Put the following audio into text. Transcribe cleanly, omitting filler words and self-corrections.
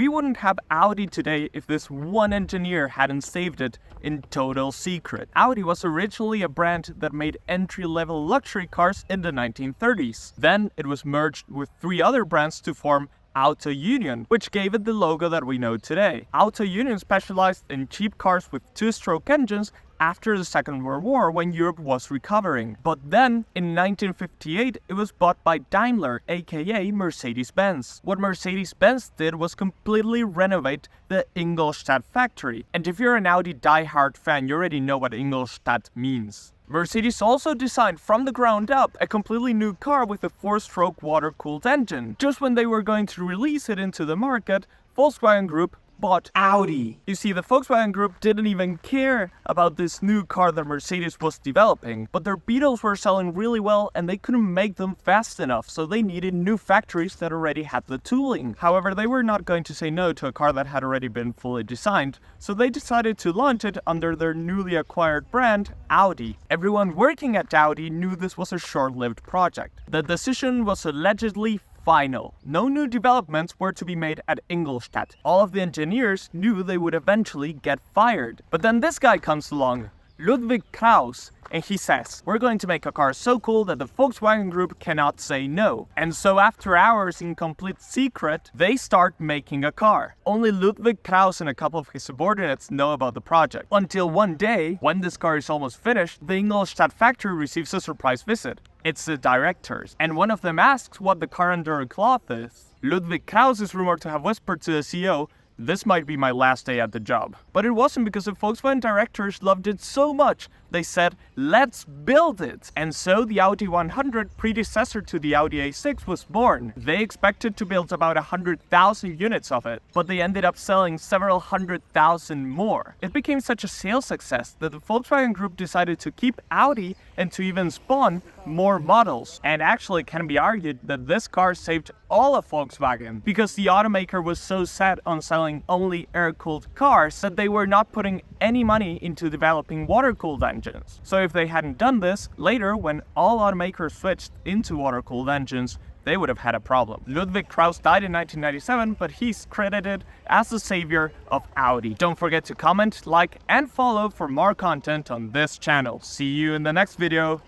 We wouldn't have Audi today if this one engineer hadn't saved it in total secret. Audi was originally a brand that made entry-level luxury cars in the 1930s. Then it was merged with 3 other brands to form Auto Union, which gave it the logo that we know today. Auto Union specialized in cheap cars with 2-stroke engines after the Second World War when Europe was recovering. But then, in 1958, it was bought by Daimler, aka Mercedes-Benz. What Mercedes-Benz did was completely renovate the Ingolstadt factory. And if you're an Audi diehard fan, you already know what Ingolstadt means. Mercedes also designed from the ground up a completely new car with a 4-stroke water-cooled engine. Just when they were going to release it into the market, Volkswagen Group bought Audi. You see, the Volkswagen Group didn't even care about this new car that Mercedes was developing, but their Beetles were selling really well and they couldn't make them fast enough, so they needed new factories that already had the tooling. However, they were not going to say no to a car that had already been fully designed, so they decided to launch it under their newly acquired brand, Audi. Everyone working at Audi knew this was a short-lived project. The decision was allegedly final. No new developments were to be made at Ingolstadt. All of the engineers knew they would eventually get fired. But then this guy comes along, Ludwig Kraus, and he says, we're going to make a car so cool that the Volkswagen Group cannot say no. And so after hours in complete secret, they start making a car. Only Ludwig Kraus and a couple of his subordinates know about the project. Until one day, when this car is almost finished, the Ingolstadt factory receives a surprise visit. It's the directors, and one of them asks what the car under a cloth is. Ludwig Kraus is rumored to have whispered to the CEO, "This might be my last day at the job." But it wasn't, because the Volkswagen directors loved it so much, they said, let's build it. And so the Audi 100, predecessor to the Audi A6, was born. They expected to build about 100,000 units of it, but they ended up selling several 100,000 more. It became such a sales success that the Volkswagen Group decided to keep Audi and to even spawn more models. And actually it can be argued that this car saved all of Volkswagen, because the automaker was so set on selling only air-cooled cars that they were not putting any money into developing water-cooled engines. So if they hadn't done this, later when all automakers switched into water-cooled engines, they would have had a problem. Ludwig Kraus died in 1997, but he's credited as the savior of Audi. Don't forget to comment, like, and follow for more content on this channel. See you in the next video.